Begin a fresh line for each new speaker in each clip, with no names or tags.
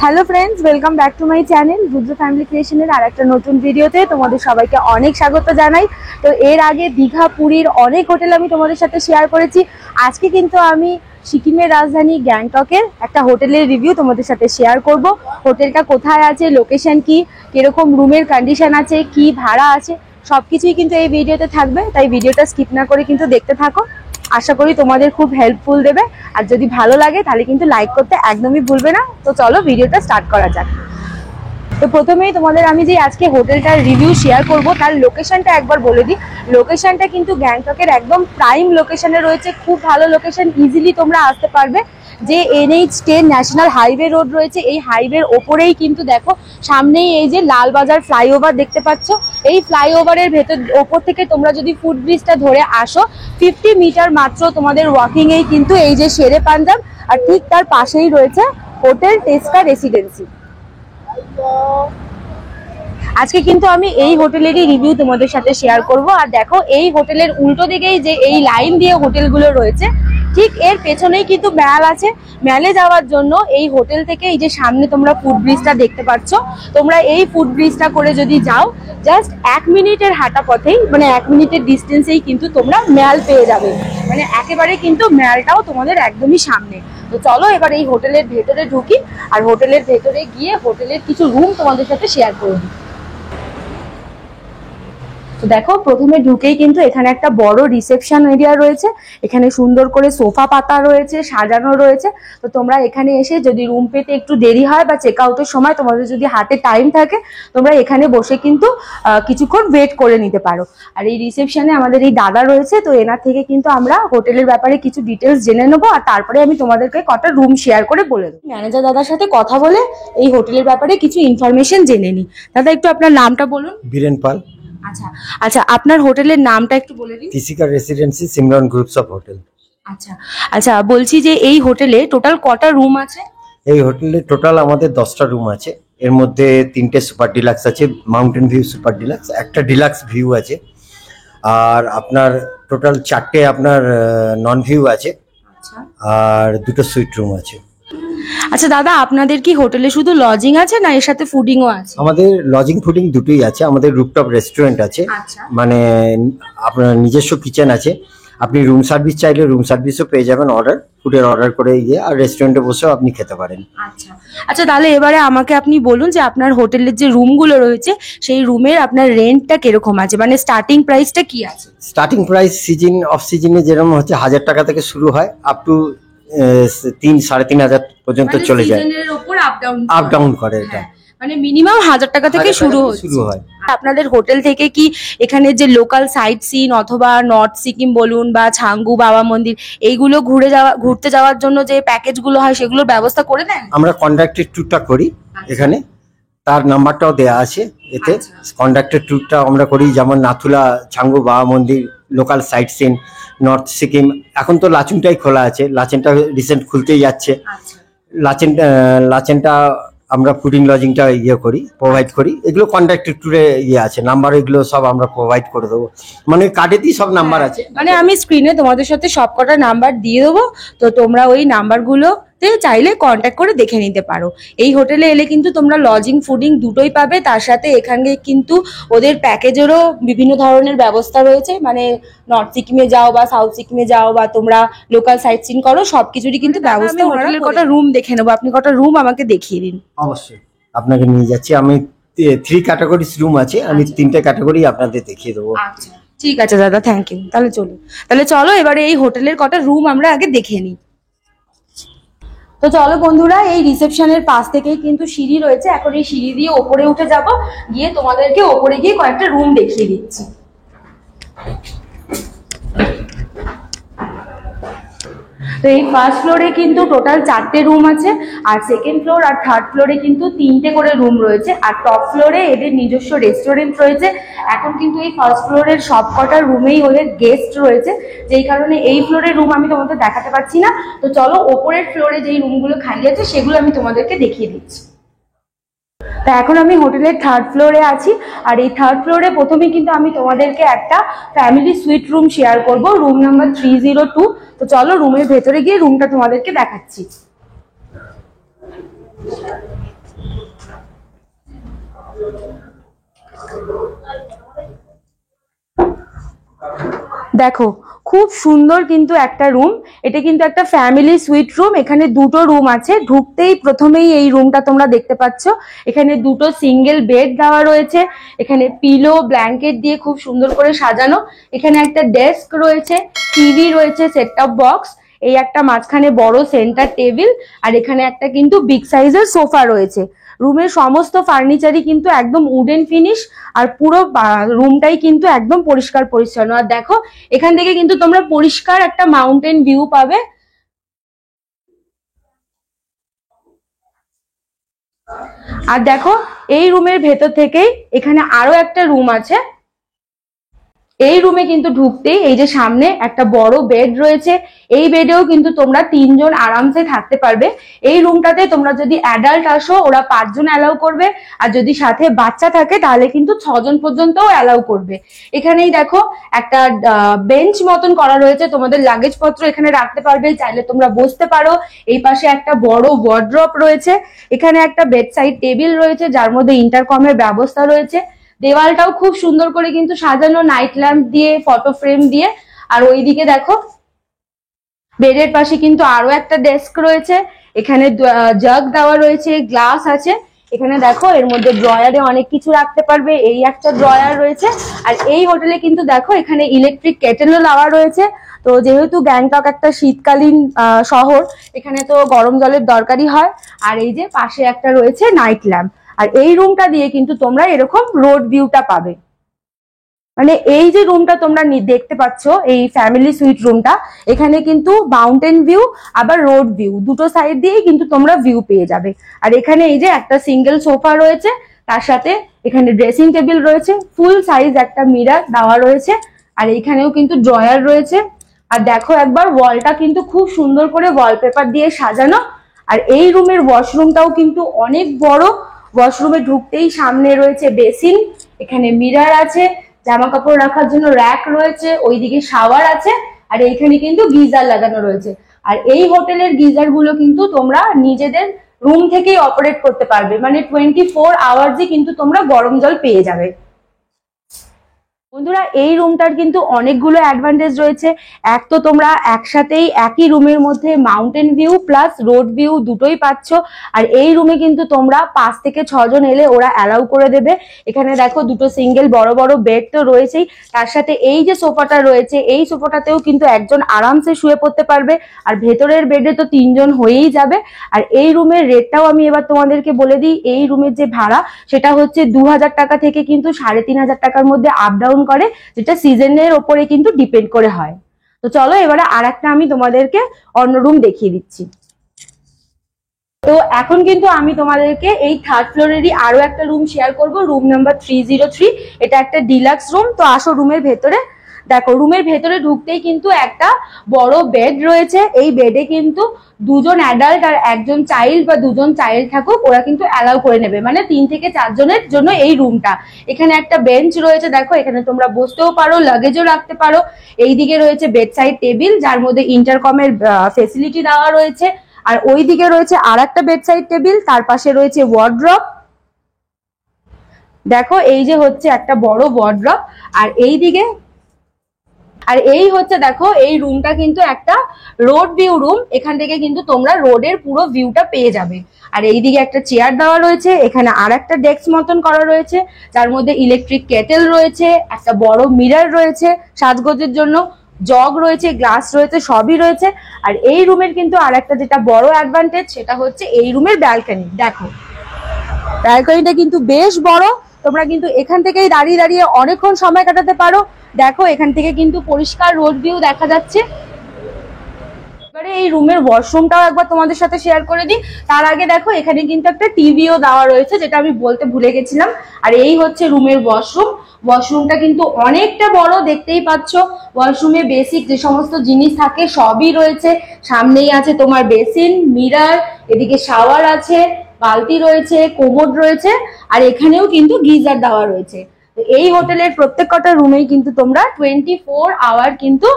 Hello friends, welcome back to my channel Rudra family ক্রিয়েশনের আর একটা নতুন ভিডিওতে তোমাদের সবাইকে অনেক স্বাগত জানাই। তো এর আগে দীঘা, পুরীর অনেক হোটেল আমি তোমাদের সাথে শেয়ার করেছি। আজকে কিন্তু আমি সিকিমের রাজধানী গ্যাংটকের একটা হোটেলের রিভিউ তোমাদের সাথে শেয়ার করব। হোটেলটা কোথায় আছে, লোকেশন কি, কিরকম রুমের কন্ডিশন আছে, কি ভাড়া আছে, সবকিছুই কিন্তু এই ভিডিওতে থাকবে। তাই ভিডিওটা স্কিপ না করে কিন্তু দেখতে থাকো। আশা করি তোমাদের খুব হেল্পফুল দেবে, আর যদি ভালো লাগে তাহলে কিন্তু লাইক করতে একদমই ভুলবে না। তো চলো ভিডিওটা স্টার্ট করা যাক। তো প্রথমেই তোমাদের আমি যে আজকে হোটেলটার রিভিউ শেয়ার করব তার লোকেশনটা একবার বলে দিই। লোকেশনটা কিন্তু গ্যাংটকের একদম প্রাইম লোকেশনে রয়েছে, খুব ভালো লোকেশন, ইজিলি তোমরা আসতে পারবে। যে NH10 ন্যাশনাল হাইওয়ে রোড রয়েছে, এই হাইওয়ের ওপরেই কিন্তু দেখো সামনেই এই যে লালবাজার ফ্লাইওভার দেখতে পাচ্ছ। এই ফ্লাইওভারের ওপর থেকে তোমরা যদি ফুট ব্রিজটা ধরে আসো 50 মিটার মাত্র তোমাদের ওয়াকিং এই কিন্তু এই যে শেরে পাঞ্জাব, আর ঠিক তার পাশেই রয়েছে হোটেল টেস্কা রেসিডেন্সি। আজকে কিন্তু আমি এই হোটেলেরই রিভিউ তোমাদের সাথে শেয়ার করব। আর দেখো এই হোটেলের উল্টো দিকেই যে এই লাইন দিয়ে হোটেলগুলো রয়েছে, ঠিক এর পেছনেই কিন্তু ম্যাল আছে। ম্যালে যাওয়ার জন্য এই হোটেল থেকে এই যে সামনে তোমরা ফুট ব্রিজটা দেখতে পাচ্ছ, তোমরা এই ফুট ব্রিজটা করে যদি যাও জাস্ট 1 মিনিটের হাঁটা পথেই, মানে 1 মিনিটের ডিস্টেন্সেই কিন্তু তোমরা ম্যাল পেয়ে যাবে। মানে একেবারে কিন্তু ম্যালটাও তোমাদের একদমই সামনে। তো চলো এবার এই হোটেলের ভেতরে ঢুকি, আর হোটেলের ভেতরে গিয়ে হোটেলের কিছু রুম তোমাদের সাথে শেয়ার করে দিই। তো দেখো প্রথমে ঢুকেই কিন্তু এখানে একটা বড় রিসেপশন এরিয়া রয়েছে। এখানে সুন্দর করে সোফা পাতা রয়েছে, সাজানো রয়েছে। তো তোমরা এখানে এসে যদি রুম পেতে একটু দেরি হয় বা চেক আউটের সময় তোমাদের যদি হাতে টাইম থাকে, তোমরা এখানে বসে কিন্তু কিছুক্ষণ ওয়েট করে নিতে পারো। আর এই রিসেপশনে আমাদের এই দাদা রয়েছে, তো এনার থেকে কিন্তু আমরা হোটেলের ব্যাপারে কিছু ডিটেলস জেনে নেবো, আর তারপরে আমি তোমাদেরকে কটা রুম শেয়ার করে বলে দেবো। ম্যানেজার দাদার সাথে কথা বলে এই হোটেলের ব্যাপারে কিছু ইনফরমেশন জেনে নিই। দাদা একটু আপনার নামটা বলুন।
বীরেন পাল।
আচ্ছা আচ্ছা, আপনার হোটেলের নামটা একটু বলে দিন।
টিসিকা residency, Simran groups of hotel.
আচ্ছা আচ্ছা, বলছি যে এই হোটেলে টোটাল কটা রুম আছে?
এই হোটেলে টোটাল আমাদের 10টা রুম আছে। এর মধ্যে 3টে সুপার ডিলাক্স আছে, মাউন্টেন ভিউ সুপার ডিলাক্স, একটা ডিলাক্স ভিউ আছে, আর আপনার টোটাল 4টে আপনার নন ভিউ আছে,
আচ্ছা
আর 2টো সুইট রুম আছে।
আচ্ছা দাদা, আপনাদের কি হোটেলে শুধু লজিং আছে না এর সাথে ফুডিংও আছে?
আমাদের লজিং ফুডিং দুটোই আছে। আমাদের রুফটপ রেস্টুরেন্ট আছে,
আচ্ছা।
মানে আপনার নিজস্ব কিচেন আছে। আপনি রুম সার্ভিস চাইলে রুম সার্ভিসও পেয়ে যাবেন, ফুডের অর্ডার করে গিয়ে, আর রেস্টুরেন্টে বসেও আপনি খেতে পারেন।
আচ্ছা আচ্ছা, তাহলে এবারে আমাকে আপনি বলুন যে আপনার হোটেলের যে রুমগুলো রয়েছে সেই রুমের আপনার রেন্টটা কিরকম আছে, মানে স্টার্টিং প্রাইসটা কি আছে?
স্টার্টিং প্রাইস সিজন অফ সিজনে যেরকম হচ্ছে 1000 টাকা থেকে শুরু হয়, আপ টু 3-3.5 পর্যন্ত চলে যায়।
সিজনের উপর
আপ ডাউন করে এটা,
মানে মিনিমাম 1000 টাকা থেকে শুরু হয়। আপনাদের হোটেল থেকে কি এখানে যে লোকাল সাইট সিন অথবা নর্থ সিকিম বলুন বা ছাঙ্গু বাবা মন্দির, এইগুলো ঘুরতে যাওয়ার জন্য যে প্যাকেজগুলো হয় সেগুলোর ব্যবস্থা করে দেন?
আমরা কন্ডাক্টেড ট্যুরটা করি এখানে, তার নাম্বারটাও দেয়া আছে এতে। কন্ডাক্টেড ট্যুরটা আমরা করি, যেমন Nathula, Changu Baba Mandir, local sightseeing, North Sikkim. এখন তো লাচেনটাই খোলা আছে, লাচেনটা রিসেন্ট খুলতেই যাচ্ছে। লাচেনটা আমরা ফুডিং লজিংটা করি, প্রোভাইড করি। এগুলো কন্ডাক্টেড ট্যুরে আছে, নাম্বার এগুলো সব আমরা প্রোভাইড করে দেবো, মানে কার্ডেতেই সব নাম্বার আছে।
মানে আমি স্ক্রিনে তোমাদের সাথে সব কটা নাম্বার দিয়ে দেবো, তো তোমরা ওই নাম্বারগুলোতে চাইলে কন্ট্যাক্ট করে দেখে নিতে পারো। এই হোটেলে এলে কিন্তু তোমরা লজিং ফুডিং দুটোই পাবে, তার সাথে এখানে কিন্তু ওদের প্যাকেজেরও বিভিন্ন ধরনের ব্যবস্থা রয়েছে। মানে নর্থ সিকিমে যাও বা সাউথ সিকিমে যাও বা তোমরা লোকাল সাইট সিন করো, সবকিছুরই কিন্তু ব্যবস্থা। হোটেলের কটা রুম দেখে নেবো, আপনি কটা রুম আমাকে দেখিয়ে দিন।
অবশ্যই আপনাকে নিয়ে যাচ্ছি। আমি 3 ক্যাটাগরিজ রুম আছে, আমি 3টে ক্যাটাগরি আপনাদের দেখিয়ে দেবো।
আচ্ছা ঠিক আছে দাদা, থ্যাংক ইউ। তাহলে চলো এবারে এই হোটেলের কটা রুম আমরা আগে দেখে নিই। তো চলো বন্ধুরা, এই রিসেপশনের পাশ থেকেই কিন্তু সিঁড়ি রয়েছে। এখন এই সিঁড়ি দিয়ে ওপরে উঠে যাব, গিয়ে তোমাদেরকে ওপরে গিয়ে কয়েকটা রুম দেখিয়ে দিচ্ছি। তো এই ফার্স্ট ফ্লোরে কিন্তু টোটাল 4টে রুম আছে, আর সেকেন্ড ফ্লোর আর থার্ড ফ্লোরে কিন্তু 3টে করে রুম রয়েছে, আর টপ ফ্লোরে এদের নিজস্ব রেস্টুরেন্ট রয়েছে। এখন কিন্তু এই ফার্স্ট ফ্লোরের সবকটা রুমেই ওদের গেস্ট রয়েছে, যেই কারণে এই ফ্লোরের রুম আমি তোমাদের দেখাতে পারছি না। তো চলো ওপরের ফ্লোরে যেই রুমগুলো খালি আছে সেগুলো আমি তোমাদেরকে দেখিয়ে দিচ্ছি। তা এখন আমি হোটেলের থার্ড ফ্লোরে আছি, আর এই থার্ড ফ্লোরে প্রথমেই কিন্তু আমি তোমাদেরকে একটা ফ্যামিলি সুইট রুম শেয়ার করব, রুম নাম্বার 302। তো চলো রুমের ভেতরে গিয়ে রুমটা তোমাদেরকে দেখাচ্ছি। দেখো খুব সুন্দর কিন্তু একটা রুম, এটা কিন্তু একটা ফ্যামিলি সুইট রুম। এখানে দুটো রুম আছে, ঢুকতেই প্রথমেই এই রুমটা তোমরা দেখতে পাচ্ছ। এখানে দুটো সিঙ্গেল বেড দেওয়া রয়েছে, এখানে পিলো ব্ল্যাঙ্কেট দিয়ে খুব সুন্দর করে সাজানো। এখানে একটা ডেস্ক রয়েছে, টিভি রয়েছে, সেট টপ বক্স, এই একটা মাঝখানে বড় সেন্টার টেবিল, আর এখানে একটা কিন্তু বিগ সাইজের সোফা রয়েছে। রুমের সমস্ত ফার্নিচারই কিন্তু একদম উডেন ফিনিশ, আর পুরো রুমটাই কিন্তু একদম পরিষ্কার পরিচ্ছন্ন। আর দেখো এখান থেকে কিন্তু তোমরা পরিষ্কার একটা মাউন্টেন ভিউ পাবে। আর দেখো এই রুমের ভেতর থেকেই এখানে আরো একটা রুম আছে। এই রুমে কিন্তু ঢুকতেই এই যে সামনে একটা বড় বেড রয়েছে, এই বেডেও কিন্তু তোমরা 3 জন আরামসে থাকতে পারবে। এই রুমটাতে তোমরা যদি অ্যাডাল্ট আসো ওরা 5 জন অ্যালাউ করবে, আর যদি সাথে বাচ্চা থাকে তাহলে কিন্তু 6 জন পর্যন্তও অ্যালাউ করবে। এখানেই দেখো একটা বেঞ্চ মতন করা রয়েছে, তোমাদের লাগেজ পত্র এখানে রাখতে পারবে, চাইলে তোমরা বসতে পারো। এই পাশে একটা বড় ওয়ার্ড্রপ রয়েছে, এখানে একটা বেড সাইড টেবিল রয়েছে যার মধ্যে ইন্টারকমের ব্যবস্থা রয়েছে। দেওয়ালটাও খুব সুন্দর করে কিন্তু সাজানো নাইট ল্যাম্প দিয়ে, ফটো ফ্রেম দিয়ে। আর ওইদিকে দেখো বেডের পাশে কিন্তু আরো একটা ডেস্ক রয়েছে, এখানে জাগ দেওয়া রয়েছে, গ্লাস আছে। এখানে দেখো এর মধ্যে ড্রয়ারে অনেক কিছু রাখতে পারবে, এই একটা ড্রয়ার রয়েছে। আর এই হোটেলে কিন্তু দেখো এখানে ইলেকট্রিক কেটেলও দেওয়া রয়েছে। তো যেহেতু গ্যাংটক একটা শীতকালীন শহর, এখানে তো গরম জলের দরকারই হয়। আর এই যে পাশে একটা রয়েছে নাইট ল্যাম্প। আর এই রুমটা দিয়ে কিন্তু তোমরা এরকম রোড ভিউটা পাবে। মানে এই যে রুমটা তোমরা দেখতে পাচ্ছ, এই ফ্যামিলি সুইট রুমটা, এখানে কিন্তু মাউন্টেন ভিউ আবার রোড ভিউ দুটো সাইড দিয়েই কিন্তু তোমরা ভিউ পেয়ে যাবে। আর এখানে এই যে একটা সিঙ্গেল সোফা রয়েছে, তার সাথে এখানে ড্রেসিং টেবিল রয়েছে, ফুল সাইজ একটা মিরর দেওয়া রয়েছে, আর এইখানেও কিন্তু ড্রয়ার রয়েছে। আর দেখো একবার ওয়ালটা কিন্তু খুব সুন্দর করে ওয়ালপেপার দিয়ে সাজানো। আর এই রুমের ওয়াশরুমটাও কিন্তু অনেক বড়। ওয়াশরুমে ঢুকতেই সামনে রয়েছে বেসিন, এখানে মিরর আছে, জামা কাপড় রাখার জন্য র্যাক রয়েছে, ওইদিকে শাওয়ার আছে, আর এইখানে কিন্তু গিজার লাগানো রয়েছে। আর এই হোটেলের গিজার গুলো কিন্তু তোমরা নিজেদের রুম থেকেই অপারেট করতে পারবে, মানে 24 আওয়ার্সই কিন্তু তোমরা গরম জল পেয়ে যাবে। বন্ধুরা এই রুমটার কিন্তু অনেকগুলো অ্যাডভান্টেজ রয়েছে। এক তো তোমরা একসাথেই একই রুমের মধ্যে mountain view plus road view দুটোই পাচ্ছ। আর এই রুমে কিন্তু তোমরা 5 থেকে 6 জন এলে ওরা অ্যালাউ করে দেবে। এখানে দেখো দুটো সিঙ্গেল বড় বড় বেড তো রয়েছেই, তার সাথে এই যে সোফাটা রয়েছে, এই সোফাটাতেও কিন্তু একজন আরামসে শুয়ে পড়তে পারবে। আর ভেতরের বেডে তো 3 জন হয়েই যাবে। আর এই রুমের রেটটাও আমি এবার তোমাদেরকে বলে দিই। এই রুমের যে ভাড়া সেটা হচ্ছে 2000 টাকা থেকে কিন্তু 3500 টাকার মধ্যে আপ ডাউন করে, যেটা সিজনের ওপরে কিন্তু ডিপেন্ড করে হয়। তো চলো এবারে আর একটা আমি তোমাদেরকে অন্য রুম দেখিয়ে দিচ্ছি। তো এখন কিন্তু আমি তোমাদেরকে এই 3rd ফ্লোরেরই আরো একটা রুম শেয়ার করব, রুম নাম্বার 303। এটা একটা ডিলাক্স রুম। তো আসো রুমের ভেতরে। দেখো রুমের ভেতরে ঢুকতেই কিন্তু একটা বড় বেড রয়েছে। এই বেডে কিন্তু 2 জন অ্যাডাল্ট আর 1 জন চাইল্ড বা 2 জন চাইল্ড থাকুক ওরা কিন্তু অ্যালাউ করে নেবে, মানে 3 থেকে 4 জনের জন্য এই রুমটা। এখানে একটা বেঞ্চ রয়েছে, দেখো এখানে তোমরা বসতেও পারো, লাগেজও রাখতে পারো। এইদিকে রয়েছে বেড সাইড টেবিল যার মধ্যে ইন্টারকমের ফেসিলিটি দেওয়া রয়েছে। আর ওইদিকে রয়েছে আর একটা বেড সাইড টেবিল, তার পাশে রয়েছে ওয়ার্ড্রপ। দেখো এই যে হচ্ছে একটা বড় ওয়ার্ড্রপ। আর এইদিকে আর এই হচ্ছে দেখো এই রুমটা কিন্তু একটা রোড ভিউ রুম, এখান থেকে কিন্তু তোমরা রোডের পুরো ভিউটা পেয়ে যাবে। আর এইদিকে একটা চেয়ার দেওয়া রয়েছে, এখানে আর একটা ডেস্ক মতন করা রয়েছে যার মধ্যে ইলেকট্রিক কেটেল রয়েছে, একটা বড় মিরর রয়েছে সাজগোজের জন্য, জগ রয়েছে, গ্লাস রয়েছে, সবই রয়েছে। আর এই রুমের কিন্তু আর একটা যেটা বড় অ্যাডভান্টেজ সেটা হচ্ছে এই রুমের ব্যালকনি। দেখো ব্যালকনিটা কিন্তু বেশ বড়, তোমরা কিন্তু এখান থেকেই দাঁড়িয়ে দাঁড়িয়ে অনেকক্ষণ সময় কাটাতে পারো। দেখো এখান থেকে কিন্তু পরিষ্কার রোড ভিউ দেখা যাচ্ছে। এবারে এই রুমের ওয়াশরুমটাও একবার তোমাদের সাথে শেয়ার করে দিই। তার আগে দেখো এখানে কিন্তু একটা টিভিও দেওয়া রয়েছে, যেটা আমি বলতে ভুলে গেছিলাম। আর এই হচ্ছে রুমের ওয়াশরুম। ওয়াশরুমটা কিন্তু অনেকটা বড়, দেখতেই পাচ্ছ। ওয়াশরুমে বেসিক যে সমস্ত জিনিস থাকে সবই রয়েছে। সামনেই আছে তোমার বেসিন, মিরর, এদিকে শাওয়ার আছে, বালতি রয়েছে, কোমোড রয়েছে, আর এখানেও কিন্তু গিজার দেওয়া রয়েছে। এই হোটেলের প্রত্যেক কটা রুমেই কিন্তু তোমরা 24 আওয়ার কিন্তু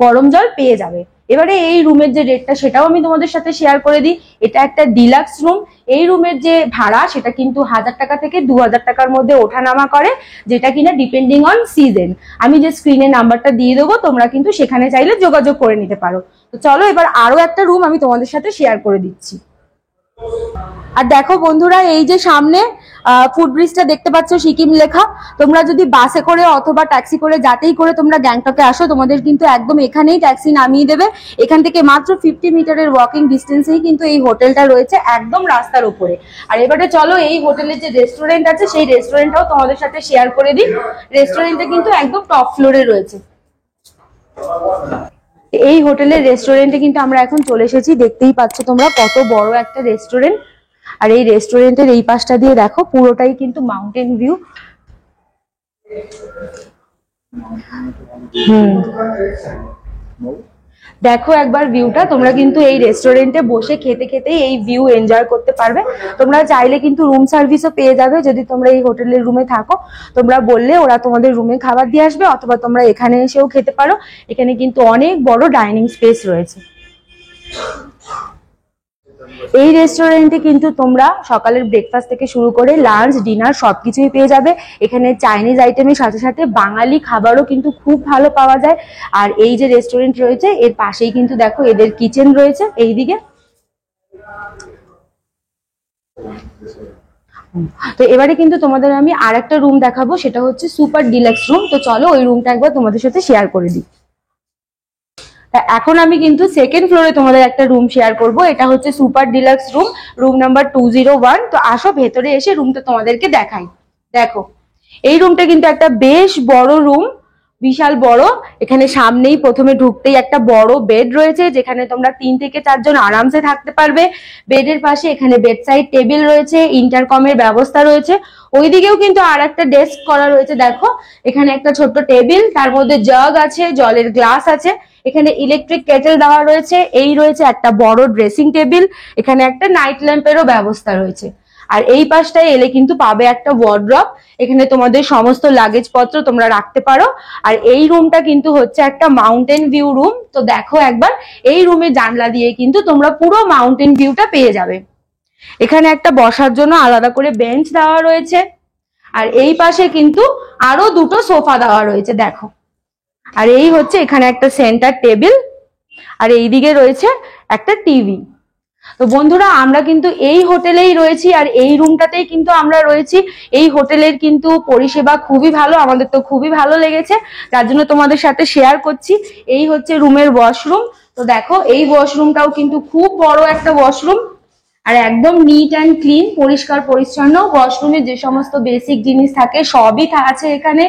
গরম জল পেয়ে যাবে। এবারে এই রুমের যে রেটটা সেটাও আমি তোমাদের সাথে শেয়ার করে দিই। এটা একটা ডিলাক্স রুম। এই রুমের যে ভাড়া সেটা কিন্তু 1000 টাকা থেকে 2000 টাকার মধ্যে ওঠানামা করে, যেটা কিনা ডিপেন্ডিং অন সিজন। আমি যে স্ক্রিনে নাম্বারটা দিয়ে দেবো, তোমরা কিন্তু সেখানে চাইলে যোগাযোগ করে নিতে পারো। তো চলো এবার আরো একটা রুম আমি তোমাদের সাথে শেয়ার করে দিচ্ছি। আর দেখো বন্ধুরা, এই যে সামনে ফুট ব্রিজটা দেখতে পাচ্ছ সিকিম লেখা, তোমরা যদি বাসে করে অথবা ট্যাক্সি করে যাতেই করে তোমরা গ্যাংটকে আসো, তোমাদের কিন্তু একদম এখানেই ট্যাক্সি নামিয়ে দেবে। এখান থেকে মাত্র 50 মিটারের ওয়াকিং ডিস্টেন্সেই কিন্তু এই হোটেলটা রয়েছে, একদম রাস্তার উপরে। আর এবারে চলো এই হোটেলের যে রেস্টুরেন্ট আছে সেই রেস্টুরেন্টটাও তোমাদের সাথে শেয়ার করে দিই। রেস্টুরেন্টটা কিন্তু একদম টপ ফ্লোরে রয়েছে। এই হোটেলের রেস্টুরেন্টে কিন্তু আমরা এখন চলে এসেছি, দেখতেই পাচ্ছ তোমরা কত বড় একটা রেস্টুরেন্ট। আর এই রেস্টুরেন্টের এই পাশটা দিয়ে দেখো পুরোটাই কিন্তু মাউন্টেন ভিউ। দেখো একবার ভিউটা, তোমরা কিন্তু এই রেস্টুরেন্টে বসে খেতে খেতে এই ভিউ এনজয় করতে পারবে। তোমরা চাইলে কিন্তু রুম সার্ভিসও পেয়ে যাবে, যদি তোমরা এই হোটেলের রুমে থাকো তোমরা বললে ওরা তোমাদের রুমে খাবার দিয়ে আসবে, অথবা তোমরা এখানে এসেও খেতে পারো। এখানে কিন্তু অনেক বড় ডাইনিং স্পেস রয়েছে। এই রেস্টুরেন্টে কিন্তু তোমরা সকালের ব্রেকফাস্ট থেকে শুরু করে লাঞ্চ ডিনার সবকিছুই পেয়ে যাবে। এখানে চাইনিজ আইটেমের সাথে সাথে বাঙালি খাবারও কিন্তু খুব ভালো পাওয়া যায়। আর এই যে রেস্টুরেন্ট রয়েছে এর পাশেই কিন্তু দেখো এদের কিচেন রয়েছে এইদিকে। তো এবারে কিন্তু তোমাদের আমি আর একটা রুম দেখাবো, সেটা হচ্ছে সুপার ডিলাক্স রুম। তো চলো ওই রুমটা একবার তোমাদের সাথে শেয়ার করে দিই। এখন আমি কিন্তু সেকেন্ড ফ্লোরে তোমাদের একটা রুম শেয়ার করব, এটা হচ্ছে super deluxe room, room number 201। তো আসো ভেতরে এসে রুমটা তোমাদেরকে দেখাই। দেখো এই রুমটা কিন্তু একটা বেশ বড় রুম, বিশাল বড়। এখানে সামনেই প্রথমে ঢুকতেই একটা বড় বেড রয়েছে, যেখানে তোমরা 3 থেকে 4 জন আরামসে থাকতে পারবে। বেডের পাশে এখানে বেডসাইড টেবিল রয়েছে, ইন্টারকমের ব্যবস্থা রয়েছে। ওইদিকেও কিন্তু আর একটা ডেস্ক করা রয়েছে। দেখো এখানে একটা ছোট্ট টেবিল, তার মধ্যে জগ আছে, জলের গ্লাস আছে। এখানে ইলেকট্রিক কেটেল দেওয়া রয়েছে। এই রয়েছে একটা বড় ড্রেসিং টেবিল, এখানে একটা নাইট ল্যাম্পেরও ব্যবস্থা রয়েছে। আর এই পাশটায় এলে কিন্তু পাবে একটা ওয়ার্ড্রপ, এখানে তোমাদের সমস্ত লাগেজ পত্র তোমরা রাখতে পারো। আর এই রুমটা কিন্তু হচ্ছে একটা মাউন্টেন ভিউ রুম। তো দেখো একবার এই রুমের জানলা দিয়ে কিন্তু তোমরা পুরো মাউন্টেন ভিউটা পেয়ে যাবে। এখানে একটা বসার জন্য আলাদা করে বেঞ্চ দেওয়া রয়েছে। আর এই পাশে কিন্তু আরো দুটো সোফা দেওয়া রয়েছে দেখো। আর এই হচ্ছে এখানে একটা সেন্টার টেবিল, আর এইদিকে রয়েছে একটা টিভি। তো বন্ধুরা আমরা কিন্তু এই হোটেলেই রয়েছি, আর এই রুমটাতেই কিন্তু আমরা রয়েছি। এই হোটেলের কিন্তু পরিষেবা খুবই ভালো, আমাদের তো খুবই ভালো লেগেছে, যার জন্য তোমাদের সাথে শেয়ার করছি। এই হচ্ছে রুমের ওয়াশরুম। তো দেখো এই ওয়াশরুমটাও কিন্তু খুব বড় একটা ওয়াশরুম, আর একদম নিট অ্যান্ড ক্লিন, পরিষ্কার পরিচ্ছন্ন। ওয়াশরুমে যে সমস্ত বেসিক জিনিস থাকে সবই আছে এখানে।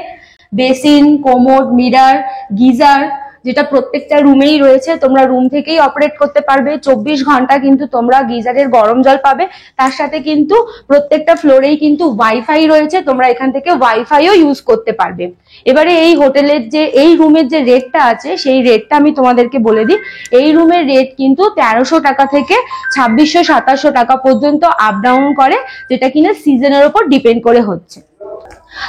বেসিন, কোমোড, মিরার, গিজার, যেটা প্রত্যেকটা রুমেই রয়েছে। তোমরা রুম থেকেই অপারেট করতে পারবে, 24 ঘন্টা কিন্তু তোমরা গিজারের গরম জল পাবে। তার সাথে কিন্তু প্রত্যেকটা ফ্লোরেই কিন্তু ওয়াইফাই রয়েছে, তোমরা এখান থেকে ওয়াইফাইও ইউজ করতে পারবে। এবারে এই হোটেলের যে এই রুমের যে রেটটা আছে সেই রেটটা আমি তোমাদেরকে বলে দিই। এই রুমের রেট কিন্তু 1300 টাকা থেকে 2600-2700 টাকা পর্যন্ত আপ ডাউন করে, যেটা কিনা সিজনের উপর ডিপেন্ড করে হচ্ছে।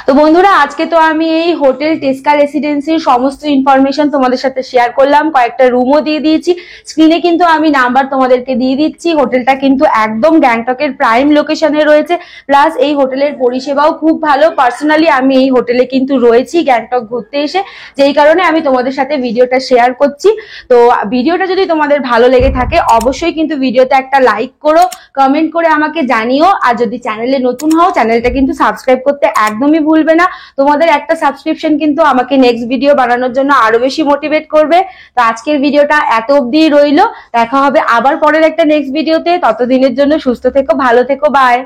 তো বন্ধুরা আজকে তো আমি এই হোটেল টেস্কা রেসিডেন্সির সমস্ত ইনফরমেশন তোমাদের সাথে শেয়ার করলাম, কয়েকটা রুমও দিয়ে দিয়েছি। স্ক্রিনে কিন্তু আমি নাম্বার তোমাদেরকে দিয়ে দিচ্ছি। হোটেলটা কিন্তু একদম গ্যাংটকের প্রাইম লোকেশনে রয়েছে, প্লাস এই হোটেলের পরিষেবাও খুব ভালো। পার্সোনালি আমি এই হোটেলে কিন্তু রয়েছি গ্যাংটক ঘুরতে এসে, যেই কারণে আমি তোমাদের সাথে ভিডিওটা শেয়ার করছি। তো ভিডিওটা যদি তোমাদের ভালো লেগে থাকে অবশ্যই কিন্তু ভিডিওতে একটা লাইক করো, কমেন্ট করে আমাকে জানিও। আর যদি চ্যানেলে নতুন হও চ্যানেলটা কিন্তু সাবস্ক্রাইব করতে একদমই ভুলবে না। তোমাদের একটা সাবস্ক্রিপশন কিন্তু আমাকে নেক্সট ভিডিও বানানোর জন্য আরো বেশি মোটিভেট করবে। তো আজকের ভিডিওটা এত অবধি রইলো, দেখা হবে আবার পরের একটা নেক্সট ভিডিওতে। ততদিনের জন্য সুস্থ থেকো, ভালো থেকো, বাই।